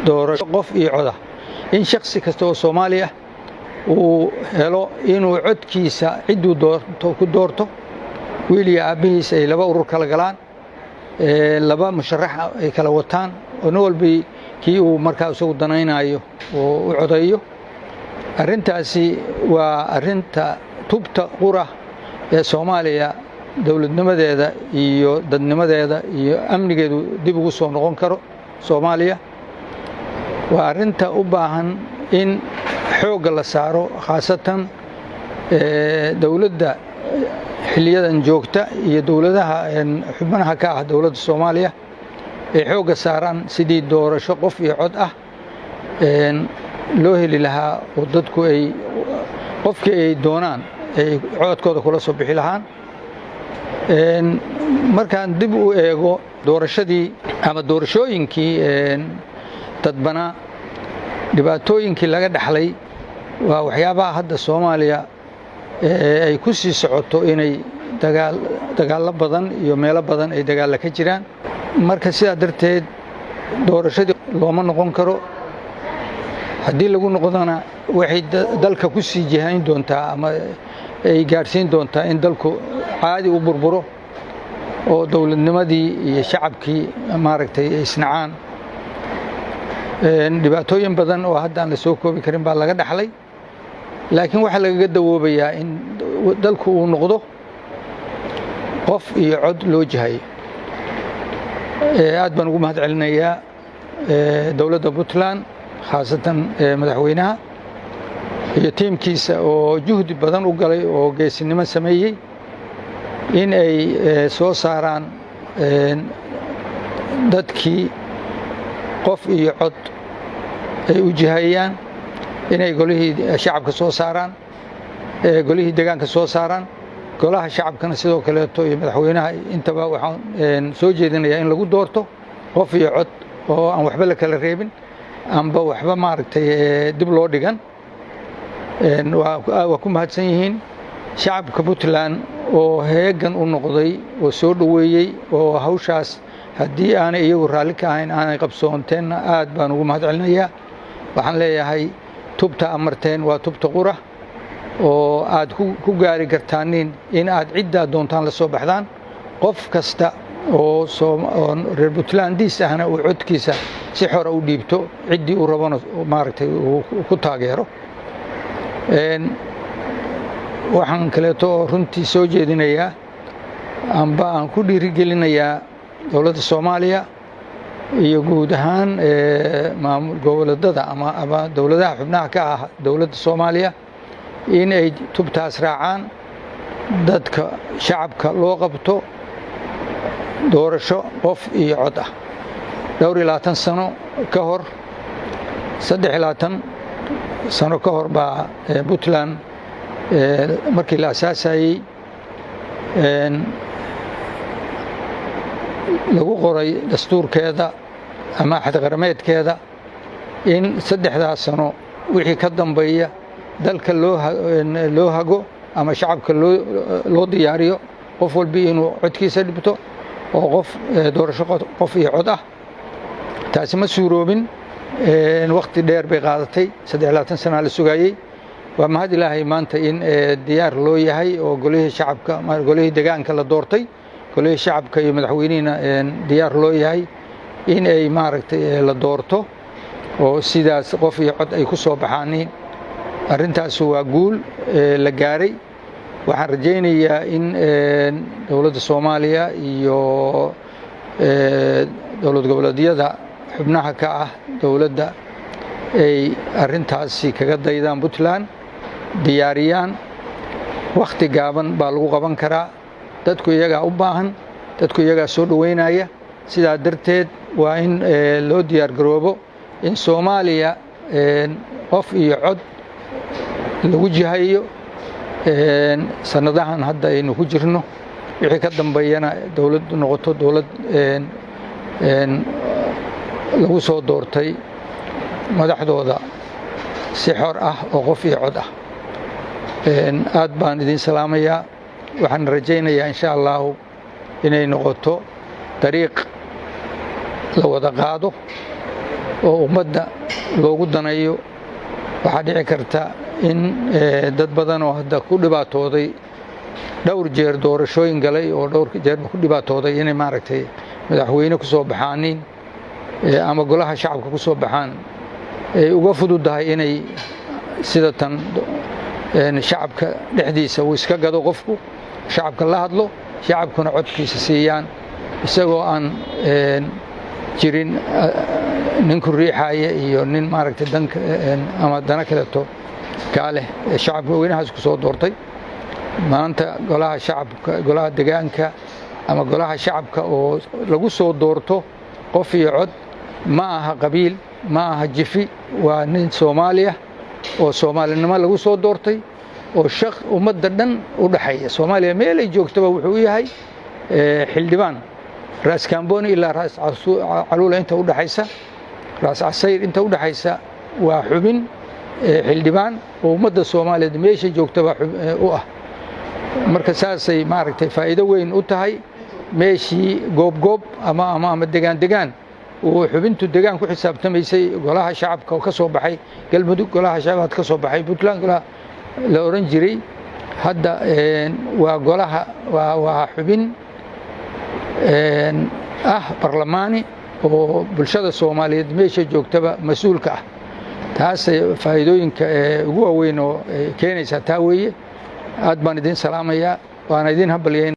doorasho qof iyo cod ah in shakhsi kasta oo Soomaali ah uu helo inuu codkiisa ciduu doorto ku doorto wiil iyo aabihiis ay laba urur kala galaan laba musharax ay kala wataan oo walba kii uu markaa isagu danaynayo oo u codayo arrintaasi waa arrinta tubta qura ee Soomaaliya dawladnimadeeda iyo dadnimadeeda iyo amnigeedu dib ugu soo noqon karo Soomaaliya waa arrinta u baahan in xoog la saaro khaasatan dawladda xiliyadan joogta iyo dawladaha xubnaha ka ah dawladda Soomaaliya ee xoog saaran sidii doorasho qof iyo cod ah loo heli lahaa oo dadku ay qofkii ay doonaan ay codkooda kula soo bixi lahaan markaan dib u eego doorashadii ama doorashooyinkii dadbana dhibaatooyinkii laga dhaxlay waa waxyaabaha hadda Soomaaliya ay ku sii socoto inay dagaal badan iyo meelo badan ay dagaal ka jiraan marka sidaa darteed doorashadii looma noqon karo haddii lagu noqdana waxay dalka ku sii jihayn doontaa ama ay gaarsiin doontaa in dalku caadi u burburo oo dawladnimadii iyo shacabkii maaragtay isnacaan dhibaatooyin badan oo hadda aan la soo koobi karin baa laga dhaxlay laakiin waxa laga dawoobayaa in dalku uu noqdo qof iyo cod loo jihayo aad baan ugu mahad celinayaa dawladda Puntland khaasatan madaxweynaha iyo tiimkiisa oo juhdi badan u galay oo geesinimo sameeyay in ay soo saaraan dadkii qof iyo cod ay u jihayaan inay golihii shacabka soo saaraan golihii deegaanka soo saaraan golaha shacabkana sidoo kale iyo madaxweynaha intaba waxaan soo jeedinayaa in lagu doorto qof iyo cod oo aan waxba la kala reebin amba waxba maaragtay dib loo dhigan waa ku mahadsan yihiin shacabka Puntland oo heegan u noqday oo soo dhaweeyay oo hawshaas haddii aanay iyagu raalli ka ahayn aanay qabsoonteen aad baan ugu mahad celinayaa waxaan leeyahay tubta amarteen waa tubta qura oo aad ku gaari kartaan in aad cidda doontaan la soo baxdaan qof kasta oo reer Puntlandis ahna uu codkiisa si xor ah u dhiibto ciddii uu rabana maaragtay uu ku taageero waxaan kaleeto runtii soo jeedinayaa amba aan ku dhiirigelinayaa dawladda Soomaaliya iyo guud ahaan maamul goboleedyada ama dawladaha xubnaha ka ah dawladda Soomaaliya in ay tubtaas raacaan dadka shacabka loo qabto doorasho qof iyo cod ah 20 sano ka hor 30 sano ka hor baa Puntland markii la asaasayay lagu qoray dastuurkeeda ama axad qarameedkeeda in 3 sano wixii ka dambeeya dalka loo hago ama shacabka loo diyaariyo qof walba inuu codkiisa dhibto oo qof doorasho qof iyo cod ah taasi ma suuroobin waqti dheer bay qaadatay 30 sano la sugayay waa mahad Ilaahay maanta in diyaar loo yahay oo golihii shacabka golihii deegaanka la doortay golihii shacabka iyo madaxweynaha diyaar loo yahay in ay maaragtay la doorto oo sidaas qof iyo cod ay ku soo baxaan arrintaas waa guul la gaaray waxaan rajaynayaa in dawladda Soomaaliya iyo dawlad goboleedyada xubnaha ka ah dawladda ay arrintaasi kaga daydaan Puntland diyaariyaan waqti gaaban baa lagu qaban karaa dadku iyaga u baahan dadku iyaga soo dhaweynaya sidaa darteed waa in loo diyaar garoobo in Soomaaliya qof iyo cod lagu jihayo sanadahan hadda aynu ku jirno wixii ka dambeeyana dawladdu noqoto dawlad lagu soo doortay madaxdooda si xor ah oo qof iyo cod ah aad baan idin salaamayaa waxaan rajaynayaa insha Allah inay noqoto dariiq la wada qaado oo ummadda loogu danayo waxaa dhici karta in dad badan oo hadda ku dhibaatooday dhowr jeer doorashooyin galay oo dhowr jeer ku dhibaatooday inay maaragtay madaxweyne ku soo baxaanin ama golaha shacabka ku soo baxaan ay uga fududahay inay sida tan shacabka dhexdiisa uu iska gado qofku shacabka la hadlo shacabkuna codkiisa siiyaan isagoo aan jirin nin ku riixaya iyo nin maaragtay danka ama dana kaleeto kaale shacabka weynahaas ku soo doortay maanta golaha shacabka golaha deegaanka ama golaha shacabka oo lagu soo doorto qof iyo cod ma aha qabiil ma aha jifi waa nin Soomaaliya oo Soomaalinimo lagu soo doortay oo shaq ummadda dhan u dhaxaya Soomaaliya meel ay joogtaba wuxuu yahay xildhibaan raas Kamboni ilaa raas Caluula inta u dhaxaysa raas Casayr inta u dhaxaysa waa xubin xildhibaan oo ummadda Soomaaliyeed meesha joogtaba u ah marka saasay maaragtay faa'iido weyn u tahay meeshii goob ama degaan oo xubintu degaan ku xisaabtamaysay golaha shacabka oo ka soo baxay galmudug golaha shacabka ka soo baxay Puntland golaha la oran jiray hadda waa golaha waa xubin barlamaani oo bulshada Soomaaliyeed meesha joogtaba mas'uulka ah taas faa'iidooyinka ugu waaweyn oo keenaysa taa weeye aad baan idin salaamayaa waana idin hambalyeyn